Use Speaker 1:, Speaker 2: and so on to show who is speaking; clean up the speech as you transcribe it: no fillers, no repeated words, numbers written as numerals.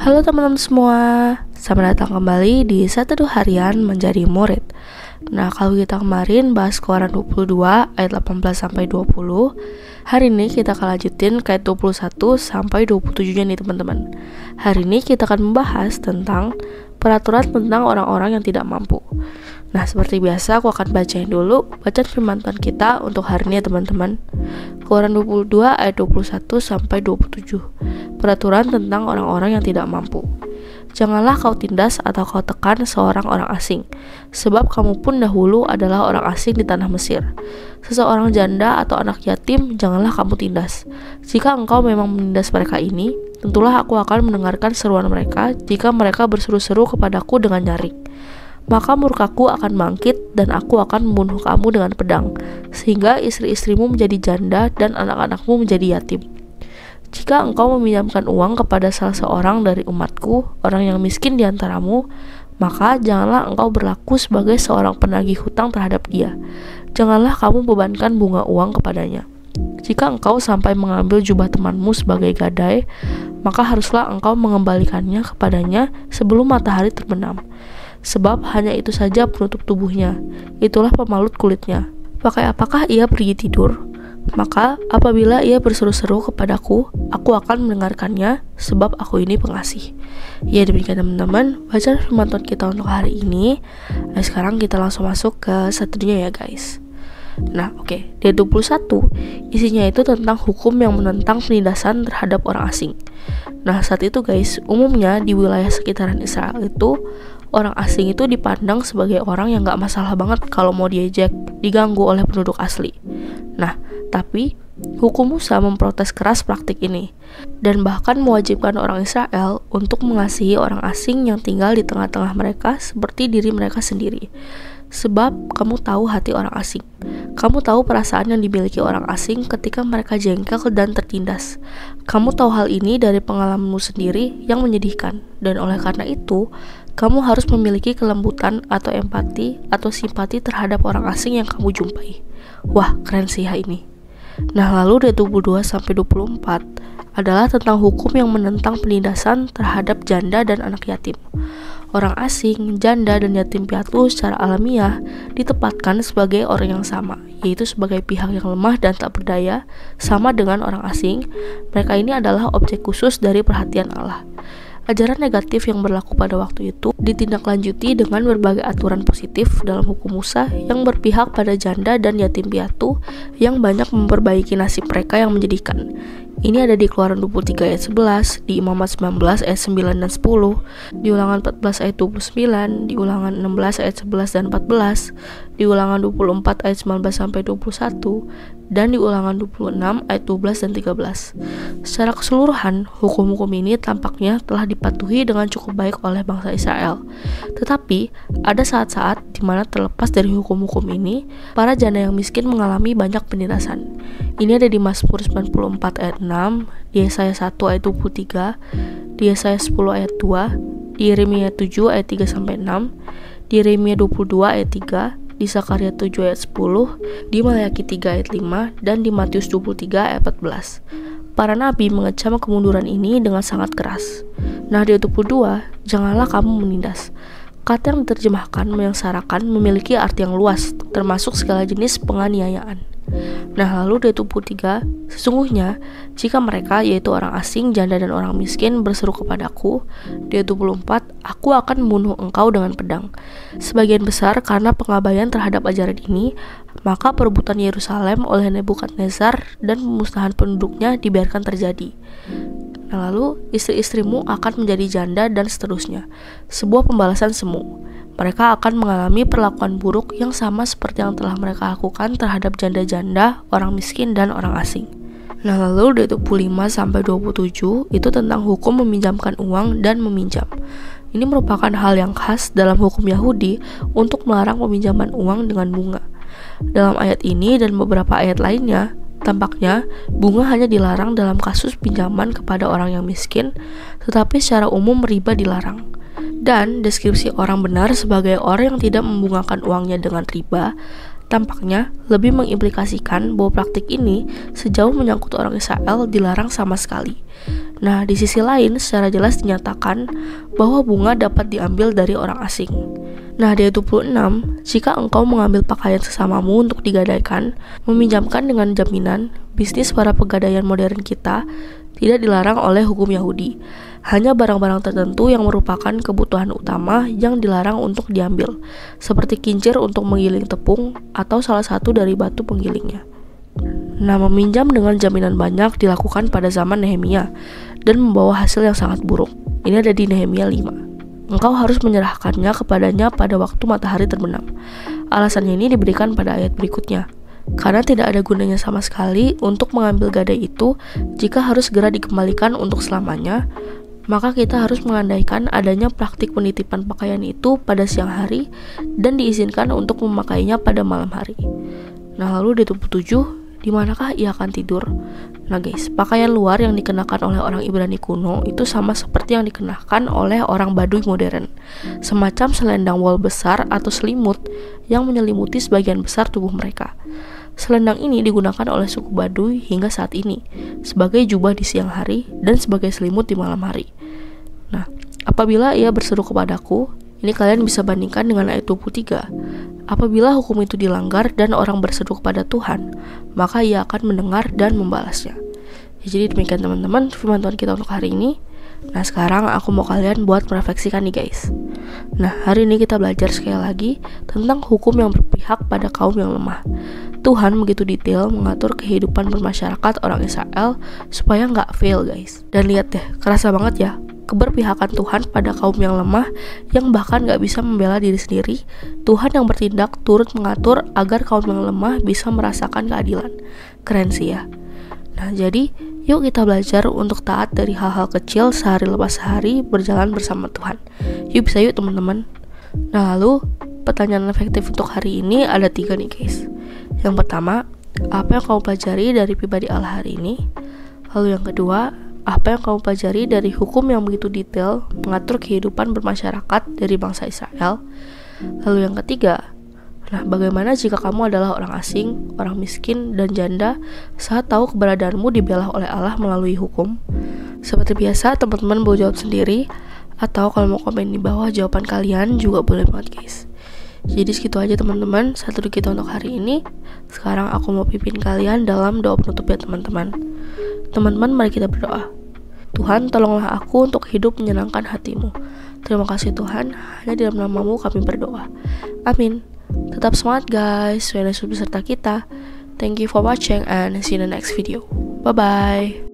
Speaker 1: Halo teman-teman semua, selamat datang kembali di Satu Harian Menjadi Murid. Nah, kalau kita kemarin bahas Keluaran 22 ayat 18 sampai 20, hari ini kita akan lanjutin ke ayat 21 sampai 27-nya nih teman-teman. Hari ini kita akan membahas tentang peraturan tentang orang-orang yang tidak mampu. Nah, seperti biasa aku akan bacain dulu bacaan firman Tuhan kita untuk hari ini ya teman-teman. Keluaran 22 ayat 21 sampai 27. Peraturan tentang orang-orang yang tidak mampu. Janganlah kau tindas atau kau tekan seorang orang asing, sebab kamu pun dahulu adalah orang asing di tanah Mesir. Seseorang janda atau anak yatim janganlah kamu tindas. Jika engkau memang menindas mereka ini, tentulah aku akan mendengarkan seruan mereka jika mereka berseru-seru kepadaku dengan nyaring. Maka murkaku akan bangkit dan aku akan membunuh kamu dengan pedang, sehingga istri-istrimu menjadi janda dan anak-anakmu menjadi yatim. Jika engkau meminjamkan uang kepada salah seorang dari umatku, orang yang miskin di antaramu, maka janganlah engkau berlaku sebagai seorang penagih hutang terhadap dia. Janganlah kamu bebankan bunga uang kepadanya. Jika engkau sampai mengambil jubah temanmu sebagai gadai, maka haruslah engkau mengembalikannya kepadanya sebelum matahari terbenam. Sebab hanya itu saja penutup tubuhnya, itulah pemalut kulitnya. Pakai apakah ia pergi tidur? Maka apabila ia berseru-seru kepadaku, aku akan mendengarkannya, sebab aku ini pengasih. Ya, demikian teman-teman bacaan firman Tuhan kita untuk hari ini. Nah, sekarang kita langsung masuk ke satunya ya guys. Nah, oke. Di 21 isinya itu tentang hukum yang menentang penindasan terhadap orang asing. Nah, saat itu guys, umumnya di wilayah sekitaran Israel itu orang asing itu dipandang sebagai orang yang gak masalah banget kalau mau diejek, diganggu oleh penduduk asli. Nah, tapi hukum Musa memprotes keras praktik ini dan bahkan mewajibkan orang Israel untuk mengasihi orang asing yang tinggal di tengah-tengah mereka seperti diri mereka sendiri. Sebab kamu tahu hati orang asing. Kamu tahu perasaan yang dimiliki orang asing ketika mereka jengkel dan tertindas. Kamu tahu hal ini dari pengalamanmu sendiri yang menyedihkan. Dan oleh karena itu, kamu harus memiliki kelembutan atau empati atau simpati terhadap orang asing yang kamu jumpai. Wah, keren sih ya ini. Nah, lalu dari 22 sampai 24 adalah tentang hukum yang menentang penindasan terhadap janda dan anak yatim. Orang asing, janda, dan yatim piatu secara alamiah ditempatkan sebagai orang yang sama, yaitu sebagai pihak yang lemah dan tak berdaya, sama dengan orang asing. Mereka ini adalah objek khusus dari perhatian Allah. Ajaran negatif yang berlaku pada waktu itu ditindaklanjuti dengan berbagai aturan positif dalam hukum Musa yang berpihak pada janda dan yatim piatu yang banyak memperbaiki nasib mereka yang menyedihkan. Ini ada di Keluaran 23 ayat 11, di Imamat 19 ayat 9 dan 10, di Ulangan 14 ayat 29, di Ulangan 16 ayat 11 dan 14, di Ulangan 24 ayat 19 sampai 21, dan di Ulangan 26 ayat 12 dan 13. Secara keseluruhan, hukum-hukum ini tampaknya telah dipatuhi dengan cukup baik oleh bangsa Israel. Tetapi, ada saat-saat di mana terlepas dari hukum-hukum ini, para janda yang miskin mengalami banyak penindasan. Ini ada di Mazmur 94 ayat 6, di Yesaya 1 ayat 23, di Yesaya 10 ayat 2, di Yeremia 7 ayat 3 sampai 6, di Yeremia 22 ayat 3, di Zakaria 7 ayat 10, di Maleakhi 3 ayat 5, dan di Matius 23 ayat 14. Para nabi mengecam kemunduran ini dengan sangat keras. Nah, di 22, janganlah kamu menindas. Kata yang diterjemahkan menyengsarakan memiliki arti yang luas, termasuk segala jenis penganiayaan. Nah, lalu di 23, sesungguhnya jika mereka, yaitu orang asing, janda dan orang miskin berseru kepadaku, di 24, aku akan membunuh engkau dengan pedang. Sebagian besar karena pengabaian terhadap ajaran ini, maka perebutan Yerusalem oleh Nebukadnezar dan pemusnahan penduduknya dibiarkan terjadi. Nah, lalu istri-istrimu akan menjadi janda dan seterusnya. Sebuah pembalasan semu. Mereka akan mengalami perlakuan buruk yang sama seperti yang telah mereka lakukan terhadap janda-janda, orang miskin, dan orang asing. Nah, lalu dari 25 sampai 27 itu tentang hukum meminjamkan uang dan meminjam. Ini merupakan hal yang khas dalam hukum Yahudi untuk melarang peminjaman uang dengan bunga. Dalam ayat ini dan beberapa ayat lainnya, tampaknya bunga hanya dilarang dalam kasus pinjaman kepada orang yang miskin, tetapi secara umum riba dilarang. Dan deskripsi orang benar sebagai orang yang tidak membungakan uangnya dengan riba Tampaknya lebih mengimplikasikan bahwa praktik ini sejauh menyangkut orang Israel dilarang sama sekali. Nah, di sisi lain secara jelas dinyatakan bahwa bunga dapat diambil dari orang asing. Nah, di ayat 26, jika engkau mengambil pakaian sesamamu untuk digadaikan, meminjamkan dengan jaminan, bisnis para pegadaian modern kita tidak dilarang oleh hukum Yahudi. Hanya barang-barang tertentu yang merupakan kebutuhan utama yang dilarang untuk diambil, seperti kincir untuk menggiling tepung atau salah satu dari batu penggilingnya. Nah, meminjam dengan jaminan banyak dilakukan pada zaman Nehemia dan membawa hasil yang sangat buruk. Ini ada di Nehemia 5. Engkau harus menyerahkannya kepadanya pada waktu matahari terbenam. Alasannya ini diberikan pada ayat berikutnya. Karena tidak ada gunanya sama sekali untuk mengambil gadai itu jika harus segera dikembalikan untuk selamanya, maka kita harus mengandaikan adanya praktik penitipan pakaian itu pada siang hari dan diizinkan untuk memakainya pada malam hari. Nah, lalu di 27, di manakah ia akan tidur? Nah guys, pakaian luar yang dikenakan oleh orang Ibrani kuno itu sama seperti yang dikenakan oleh orang Baduy modern, semacam selendang wol besar atau selimut yang menyelimuti sebagian besar tubuh mereka. Selendang ini digunakan oleh suku Baduy hingga saat ini sebagai jubah di siang hari dan sebagai selimut di malam hari. Nah, apabila ia berseru kepadaku, ini kalian bisa bandingkan dengan ayat 23. Apabila hukum itu dilanggar dan orang berseru kepada Tuhan, maka ia akan mendengar dan membalasnya. Jadi demikian teman-teman firman Tuhan kita untuk hari ini. Nah, sekarang aku mau kalian buat merefleksikan nih guys. Nah, hari ini kita belajar sekali lagi tentang hukum yang berpihak pada kaum yang lemah. Tuhan begitu detail mengatur kehidupan bermasyarakat orang Israel supaya nggak fail guys. Dan lihat deh, kerasa banget ya keberpihakan Tuhan pada kaum yang lemah yang bahkan gak bisa membela diri sendiri. Tuhan yang bertindak turut mengatur agar kaum yang lemah bisa merasakan keadilan. Keren sih ya. Nah, jadi yuk kita belajar untuk taat dari hal-hal kecil sehari lepas sehari berjalan bersama Tuhan. Yuk bisa yuk teman-teman. Nah, lalu pertanyaan efektif untuk hari ini ada 3 nih guys. Yang pertama, apa yang kamu pelajari dari pribadi Allah hari ini? Lalu yang kedua, apa yang kamu pelajari dari hukum yang begitu detail mengatur kehidupan bermasyarakat dari bangsa Israel? Lalu yang ketiga, nah bagaimana jika kamu adalah orang asing, orang miskin, dan janda saat tahu keberadaanmu dibela oleh Allah melalui hukum? Seperti biasa, teman-teman boleh jawab sendiri, atau kalau mau komen di bawah jawaban kalian juga boleh banget guys. Jadi segitu aja teman-teman, satu kita untuk hari ini. Sekarang aku mau pimpin kalian dalam doa penutup ya teman-teman. Teman-teman, mari kita berdoa. Tuhan, tolonglah aku untuk hidup menyenangkan hatimu. Terima kasih Tuhan, hanya di dalam nama-Mu kami berdoa. Amin. Tetap semangat guys, Tuhan Yesus beserta kita. Thank you for watching and see you in the next video. Bye-bye.